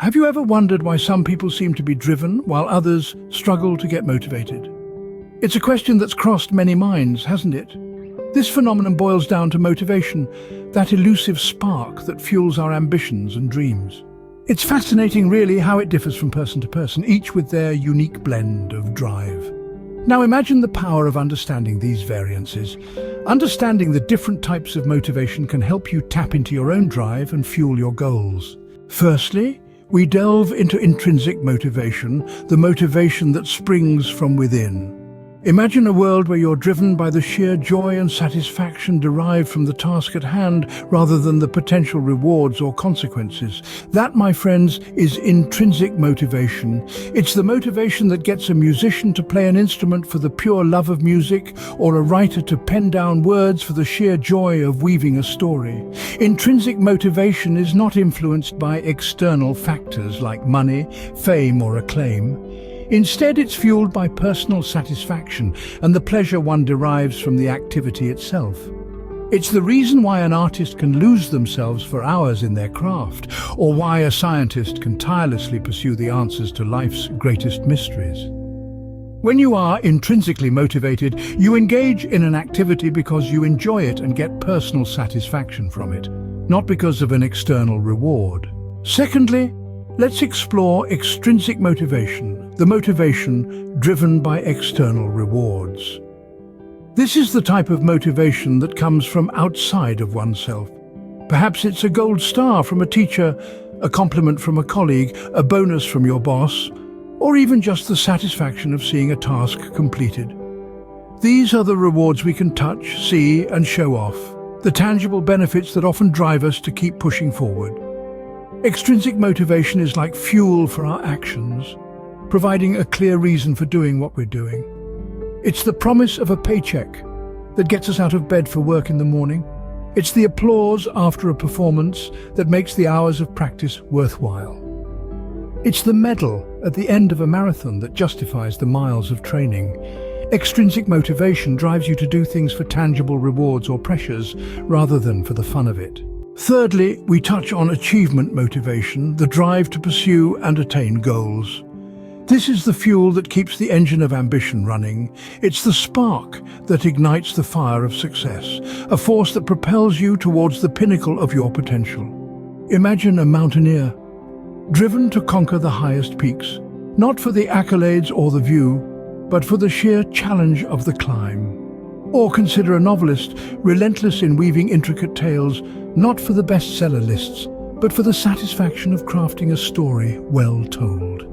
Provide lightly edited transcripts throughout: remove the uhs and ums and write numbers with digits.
Have you ever wondered why some people seem to be driven while others struggle to get motivated? It's a question that's crossed many minds, hasn't it? This phenomenon boils down to motivation, that elusive spark that fuels our ambitions and dreams. It's fascinating, really, how it differs from person to person, each with their unique blend of drive. Now imagine the power of understanding these variances. Understanding the different types of motivation can help you tap into your own drive and fuel your goals. Firstly, we delve into intrinsic motivation, the motivation that springs from within. Imagine a world where you're driven by the sheer joy and satisfaction derived from the task at hand rather than the potential rewards or consequences. That, my friends, is intrinsic motivation. It's the motivation that gets a musician to play an instrument for the pure love of music, or a writer to pen down words for the sheer joy of weaving a story. Intrinsic motivation is not influenced by external factors like money, fame, or acclaim. Instead, it's fueled by personal satisfaction and the pleasure one derives from the activity itself. It's the reason why an artist can lose themselves for hours in their craft, or why a scientist can tirelessly pursue the answers to life's greatest mysteries. When you are intrinsically motivated, you engage in an activity because you enjoy it and get personal satisfaction from it, not because of an external reward. Secondly, let's explore extrinsic motivation, the motivation driven by external rewards. This is the type of motivation that comes from outside of oneself. Perhaps it's a gold star from a teacher, a compliment from a colleague, a bonus from your boss, or even just the satisfaction of seeing a task completed. These are the rewards we can touch, see, and show off, the tangible benefits that often drive us to keep pushing forward. Extrinsic motivation is like fuel for our actions, providing a clear reason for doing what we're doing. It's the promise of a paycheck that gets us out of bed for work in the morning. It's the applause after a performance that makes the hours of practice worthwhile. It's the medal at the end of a marathon that justifies the miles of training. Extrinsic motivation drives you to do things for tangible rewards or pressures rather than for the fun of it. Thirdly, we touch on achievement motivation, the drive to pursue and attain goals. This is the fuel that keeps the engine of ambition running. It's the spark that ignites the fire of success, a force that propels you towards the pinnacle of your potential. Imagine a mountaineer, driven to conquer the highest peaks, not for the accolades or the view, but for the sheer challenge of the climb. Or consider a novelist, relentless in weaving intricate tales, not for the bestseller lists, but for the satisfaction of crafting a story well told.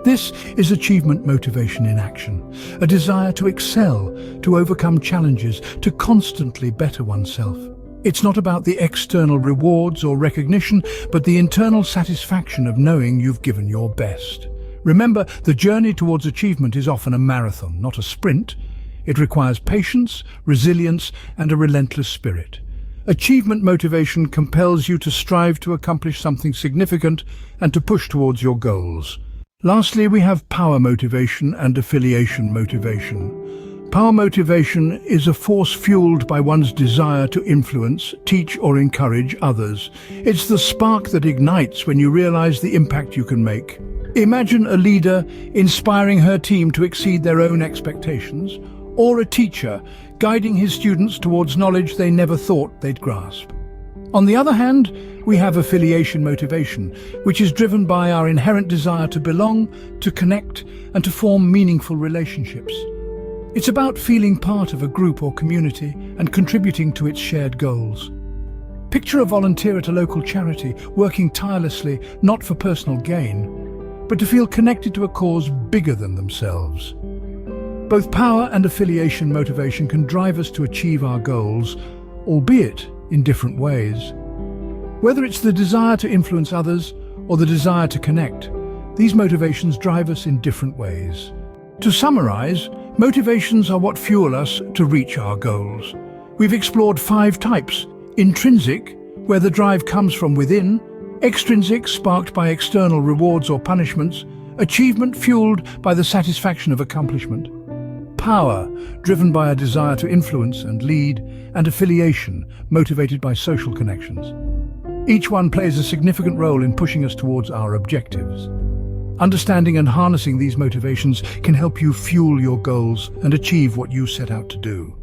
This is achievement motivation in action, a desire to excel, to overcome challenges, to constantly better oneself. It's not about the external rewards or recognition, but the internal satisfaction of knowing you've given your best. Remember, the journey towards achievement is often a marathon, not a sprint. It requires patience, resilience, and a relentless spirit. Achievement motivation compels you to strive to accomplish something significant and to push towards your goals. Lastly, we have power motivation and affiliation motivation. Power motivation is a force fueled by one's desire to influence, teach, or encourage others. It's the spark that ignites when you realize the impact you can make. Imagine a leader inspiring her team to exceed their own expectations, or a teacher guiding his students towards knowledge they never thought they'd grasp. On the other hand, we have affiliation motivation, which is driven by our inherent desire to belong, to connect, and to form meaningful relationships. It's about feeling part of a group or community and contributing to its shared goals. Picture a volunteer at a local charity, working tirelessly, not for personal gain, but to feel connected to a cause bigger than themselves. Both power and affiliation motivation can drive us to achieve our goals, albeit in different ways. Whether it's the desire to influence others or the desire to connect, these motivations drive us in different ways. To summarize, motivations are what fuel us to reach our goals. We've explored 5 types: intrinsic, where the drive comes from within; extrinsic, sparked by external rewards or punishments; achievement, fueled by the satisfaction of accomplishment; power, driven by a desire to influence and lead; and affiliation, motivated by social connections. Each one plays a significant role in pushing us towards our objectives. Understanding and harnessing these motivations can help you fuel your goals and achieve what you set out to do.